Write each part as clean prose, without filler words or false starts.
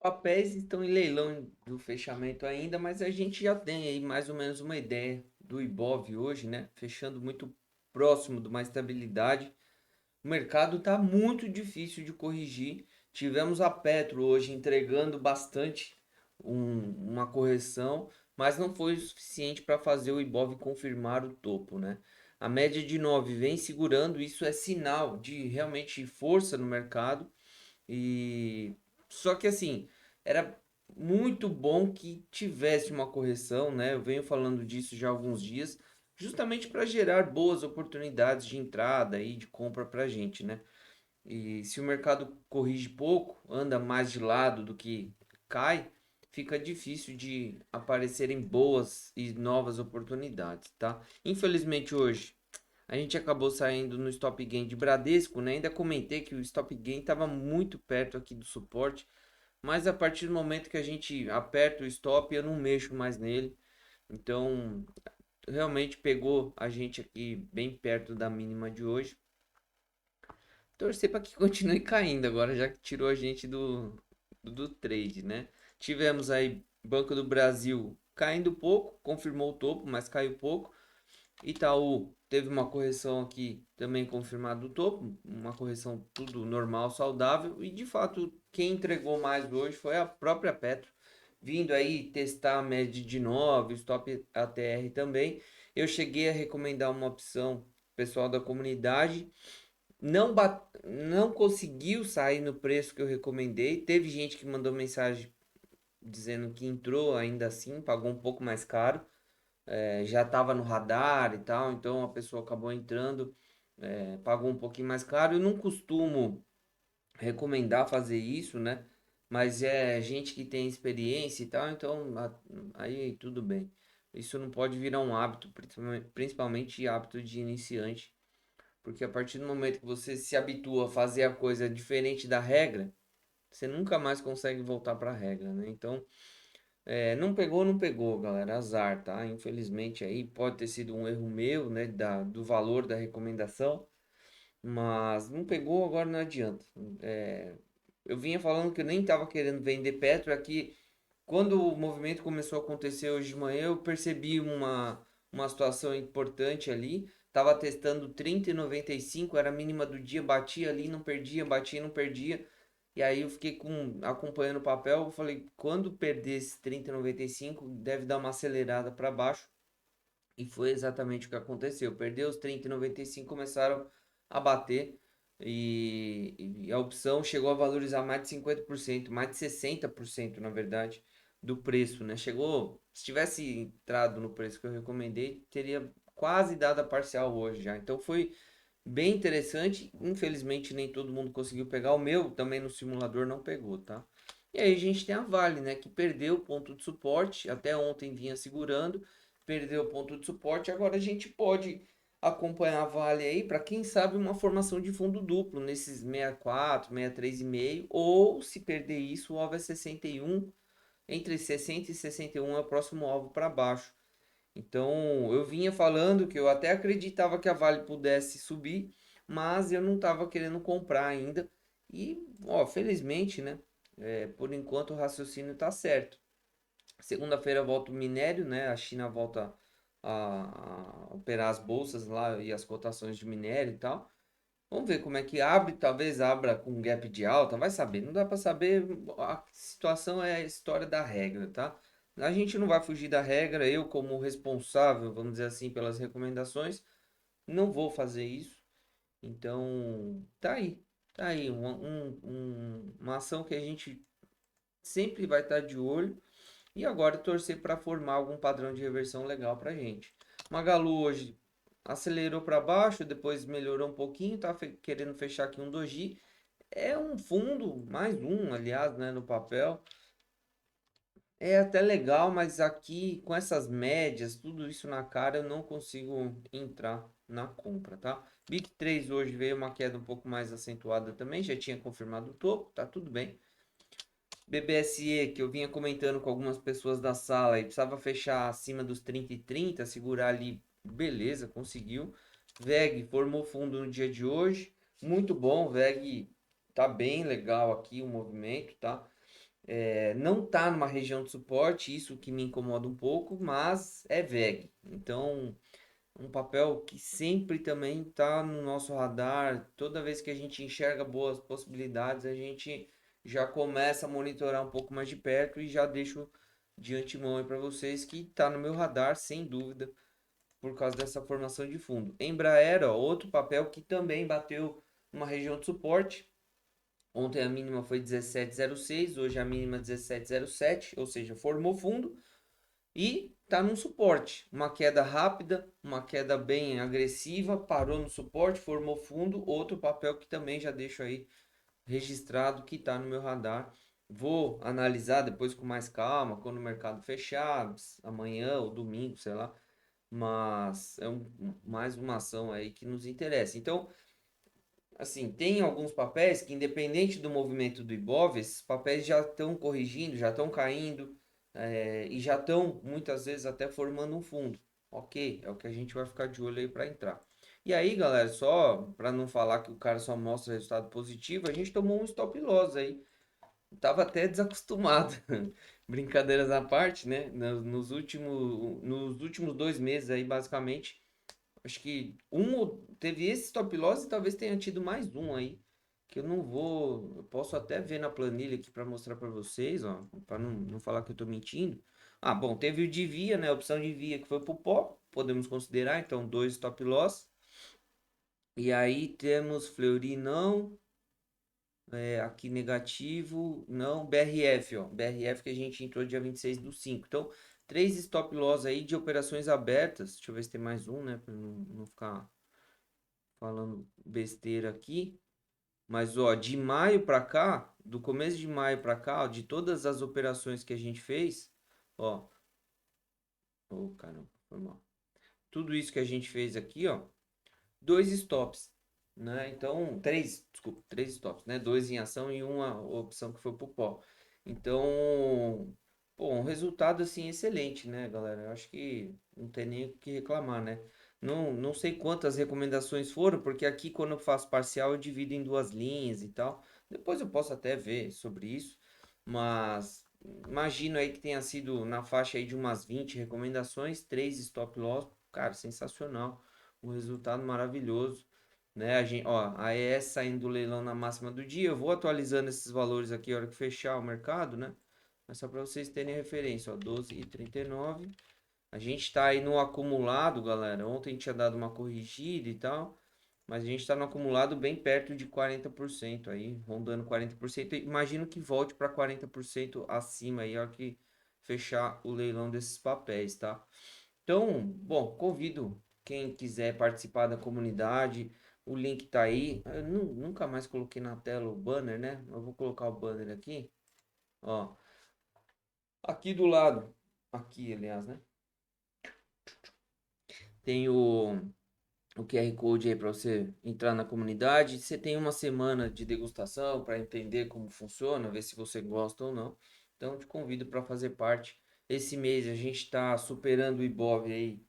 Papéis estão em leilão do fechamento ainda, mas a gente já tem aí mais ou menos uma ideia do Ibov hoje, né? Fechando muito próximo de uma estabilidade. O mercado está muito difícil de corrigir. Tivemos a Petro hoje entregando bastante uma correção, mas não foi o suficiente para fazer o Ibov confirmar o topo, né? A média de 9 vem segurando, isso é sinal de realmente força no mercado. E só que assim, era muito bom que tivesse uma correção, né? Eu venho falando disso já há alguns dias, justamente para gerar boas oportunidades de entrada e de compra para a gente, né? E se o mercado corrige pouco, anda mais de lado do que cai, fica difícil de aparecerem boas e novas oportunidades, tá? Infelizmente hoje a gente acabou saindo no stop gain de Bradesco, né? Ainda comentei que o stop gain estava muito perto aqui do suporte, mas a partir do momento que a gente aperta o stop, eu não mexo mais nele. Então, realmente pegou a gente aqui bem perto da mínima de hoje. Torcer para que continue caindo agora, já que tirou a gente do trade, né? Tivemos aí Banco do Brasil caindo pouco, confirmou o topo, mas caiu pouco. Itaú teve uma correção aqui também confirmado do topo, uma correção tudo normal, saudável, e de fato quem entregou mais hoje foi a própria Petro, vindo aí testar a média de 9, stop ATR também. Eu cheguei a recomendar uma opção pessoal da comunidade, não conseguiu sair no preço que eu recomendei. Teve gente que mandou mensagem dizendo que entrou ainda assim, pagou um pouco mais caro, já estava no radar e tal, então a pessoa acabou entrando, pagou um pouquinho mais caro. Eu não costumo recomendar fazer isso, né? Mas é gente que tem experiência e tal, então aí tudo bem. Isso não pode virar um hábito, principalmente hábito de iniciante, porque a partir do momento que você se habitua a fazer a coisa diferente da regra, você nunca mais consegue voltar para a regra, né? Então, não pegou, não pegou, galera. Azar, tá? Infelizmente aí pode ter sido um erro meu, né? Do valor da recomendação. Mas não pegou, agora não adianta. Eu vinha falando que eu nem estava querendo vender Petro. Aqui, quando o movimento começou a acontecer hoje de manhã, eu percebi uma situação importante ali. Tava testando 30,95, era a mínima do dia, batia ali, não perdia, batia, não perdia. E aí eu fiquei acompanhando o papel, eu falei, quando perder esse 30,95, deve dar uma acelerada para baixo. E foi exatamente o que aconteceu. Perdeu os 30,95, começaram a bater e a opção chegou a valorizar mais de 50%, mais de 60% na verdade, do preço, né? Chegou, se tivesse entrado no preço que eu recomendei, teria quase dado a parcial hoje já. Então foi bem interessante. Infelizmente nem todo mundo conseguiu pegar. O meu também no simulador não pegou, tá? E aí a gente tem a Vale, né? Que perdeu o ponto de suporte. Até ontem vinha segurando. Perdeu o ponto de suporte. Agora a gente pode acompanhar a Vale aí para quem sabe uma formação de fundo duplo nesses 64, 63,5. Ou se perder isso, o alvo é 61. Entre 60 e 61 é o próximo alvo para baixo. Então, eu vinha falando que eu até acreditava que a Vale pudesse subir, mas eu não estava querendo comprar ainda. E, ó, felizmente, né? Por enquanto o raciocínio está certo. Segunda-feira volta o minério, né? A China volta a operar as bolsas lá e as cotações de minério e tal. Vamos ver como é que abre, talvez abra com um gap de alta, vai saber. Não dá para saber, a situação é a história da regra, tá? A gente não vai fugir da regra, eu como responsável, vamos dizer assim, pelas recomendações, não vou fazer isso. Então, tá aí, uma ação que a gente sempre vai estar de olho e agora torcer para formar algum padrão de reversão legal para gente. Magalu hoje acelerou para baixo, depois melhorou um pouquinho, tá querendo fechar aqui um doji. É um fundo, mais um, aliás, né, no papel. É até legal, mas aqui com essas médias, tudo isso na cara, eu não consigo entrar na compra, tá? BIC3 hoje veio uma queda um pouco mais acentuada também, já tinha confirmado o topo, tá tudo bem. BBSE, que eu vinha comentando com algumas pessoas da sala e precisava fechar acima dos 30 e 30, segurar ali, beleza, conseguiu. VEG formou fundo no dia de hoje, muito bom, VEG tá bem legal aqui o movimento, tá? Não tá numa região de suporte, isso que me incomoda um pouco, mas é VEG. Então, um papel que sempre também está no nosso radar. Toda vez que a gente enxerga boas possibilidades, a gente já começa a monitorar um pouco mais de perto e já deixo de antemão aí para vocês que está no meu radar, sem dúvida, por causa dessa formação de fundo. Embraer, ó, outro papel que também bateu numa região de suporte. Ontem a mínima foi 17,06, hoje a mínima 17,07, ou seja, formou fundo e está num suporte. Uma queda rápida, uma queda bem agressiva, parou no suporte, formou fundo. Outro papel que também já deixo aí registrado que está no meu radar. Vou analisar depois com mais calma, quando o mercado fechar, amanhã ou domingo, sei lá. Mas é mais uma ação aí que nos interessa. Então, assim, tem alguns papéis que, independente do movimento do Ibov, esses papéis já estão corrigindo, já estão caindo, e já estão, muitas vezes, até formando um fundo. Ok, é o que a gente vai ficar de olho aí para entrar. E aí, galera, só para não falar que o cara só mostra resultado positivo, a gente tomou um stop loss aí. Tava até desacostumado. Brincadeiras à parte, né? Nos últimos 2 meses aí, basicamente, acho que teve esse stop loss e talvez tenha tido mais um aí. Que eu não vou. Eu posso até ver na planilha aqui para mostrar para vocês, ó. Para não falar que eu tô mentindo. Ah, bom, teve o de via, né? A opção de via que foi pro pó. Podemos considerar, então, dois stop loss. E aí temos Fleury não. Aqui negativo. Não, BRF, ó. BRF que a gente entrou dia 26/5. Então, três stop loss aí de operações abertas. Deixa eu ver se tem mais um, né? Para não ficar falando besteira aqui, mas ó, de maio para cá, do começo de maio para cá, ó, de todas as operações que a gente fez, ó, caramba, foi mal. Tudo isso que a gente fez aqui, ó, dois stops, né? Então, três, desculpa, três stops, né? Dois em ação e uma opção que foi pro pó. Então, pô, um resultado assim excelente, né, galera? Eu acho que não tem nem o que reclamar, né? Não sei quantas recomendações foram, porque aqui quando eu faço parcial eu divido em duas linhas e tal. Depois eu posso até ver sobre isso, mas imagino aí que tenha sido na faixa aí de umas 20 recomendações, três stop loss, cara, sensacional, um resultado maravilhoso, né? A ES saindo do leilão na máxima do dia, eu vou atualizando esses valores aqui a hora que fechar o mercado, né? Mas só para vocês terem referência, ó, 12,39. A gente está aí no acumulado, galera. Ontem tinha dado uma corrigida e tal, mas a gente está no acumulado bem perto de 40% aí, rondando 40%. Imagino que volte para 40% acima aí, a hora que fechar o leilão desses papéis, tá? Então, bom, convido quem quiser participar da comunidade. O link tá aí. Eu nunca mais coloquei na tela o banner, né? Eu vou colocar o banner aqui. Ó, aqui do lado, aqui, aliás, né? Tem o QR Code aí para você entrar na comunidade. Você tem uma semana de degustação para entender como funciona, ver se você gosta ou não. Então, te convido para fazer parte. Esse mês a gente está superando o Ibov aí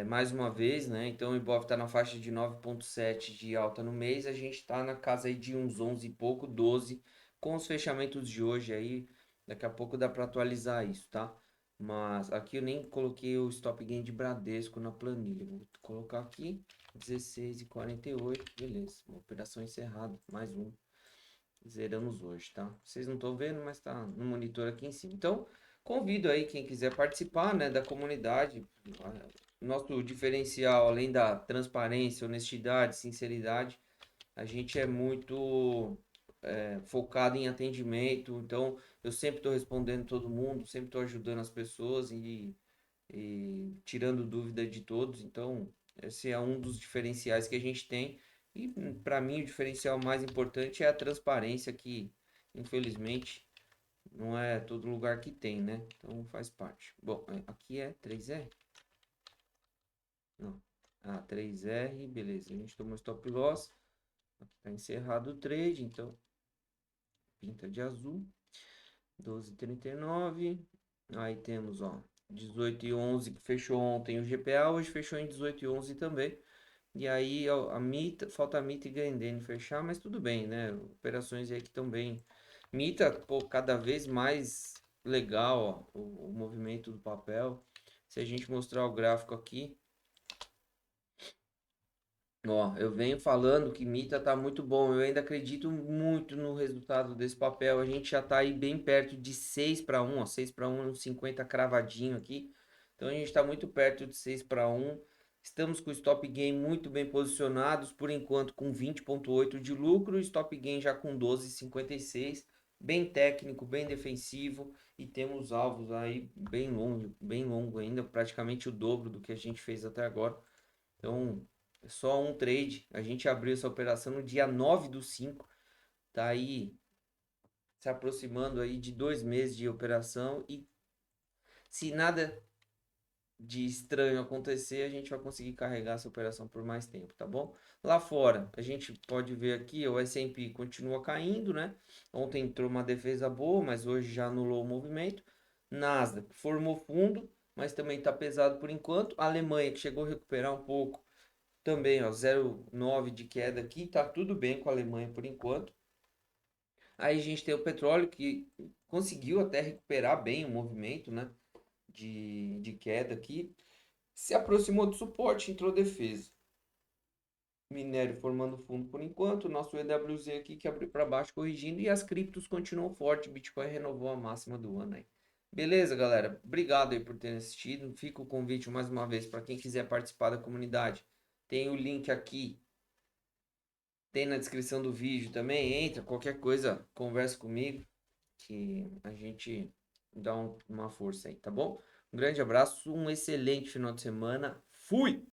mais uma vez, né? Então o Ibov está na faixa de 9,7 de alta no mês. A gente está na casa aí de uns 11 e pouco, 12, com os fechamentos de hoje aí. Daqui a pouco dá para atualizar isso, tá? Mas aqui eu nem coloquei o stop gain de Bradesco na planilha. Vou colocar aqui 16,48. Beleza. Uma operação encerrada. Mais um. Zeramos hoje, tá? Vocês não estão vendo, mas tá no monitor aqui em cima. Então, convido aí quem quiser participar, né, da comunidade. Nosso diferencial, além da transparência, honestidade, sinceridade, a gente é muito focado em atendimento. Então, eu sempre estou respondendo todo mundo, sempre estou ajudando as pessoas e tirando dúvida de todos. Então, esse é um dos diferenciais que a gente tem. E para mim, o diferencial mais importante é a transparência, que infelizmente não é todo lugar que tem, né? Então faz parte. Bom, aqui é 3R? Não. Ah, 3R, beleza. A gente tomou stop loss. Aqui tá encerrado o trade, então pinta de azul. 12,39. Aí temos, ó, 18,11 que fechou ontem o GPA, hoje fechou em 18,11 também. E aí ó, falta a MIT e Grendene fechar, mas tudo bem, né? Operações aí que estão bem, Mita, pô, cada vez mais legal, ó, o movimento do papel. Se a gente mostrar o gráfico aqui, ó, eu venho falando que Mita tá muito bom. Eu ainda acredito muito no resultado desse papel. A gente já tá aí bem perto de 6 para 1, ó, 6 para 1, 50 cravadinho aqui. Então a gente está muito perto de 6 para 1. Estamos com o stop gain muito bem posicionados, por enquanto com 20,8 de lucro, stop gain já com 12,56, bem técnico, bem defensivo e temos alvos aí bem longo ainda, praticamente o dobro do que a gente fez até agora. Então, é só um trade. A gente abriu essa operação no dia 9/5, tá aí se aproximando aí de 2 meses de operação e se nada de estranho acontecer, a gente vai conseguir carregar essa operação por mais tempo, tá bom? Lá fora, a gente pode ver aqui, o S&P continua caindo, né? Ontem entrou uma defesa boa, mas hoje já anulou o movimento. Nasdaq formou fundo, mas também está pesado por enquanto. A Alemanha, que chegou a recuperar um pouco, também, ó, 0,9 de queda aqui, tá tudo bem com a Alemanha por enquanto. Aí a gente tem o petróleo que conseguiu até recuperar bem o movimento, né? De queda aqui. Se aproximou do suporte, entrou defesa. Minério formando fundo por enquanto. Nosso EWZ aqui que abriu para baixo corrigindo. E as criptos continuam forte. Bitcoin renovou a máxima do ano aí. Beleza, galera? Obrigado aí por terem assistido. Fica o convite mais uma vez para quem quiser participar da comunidade. Tem o link aqui. Tem na descrição do vídeo também. Entra, qualquer coisa, conversa comigo. Que a gente dá uma força aí, tá bom? Um grande abraço, um excelente final de semana. Fui!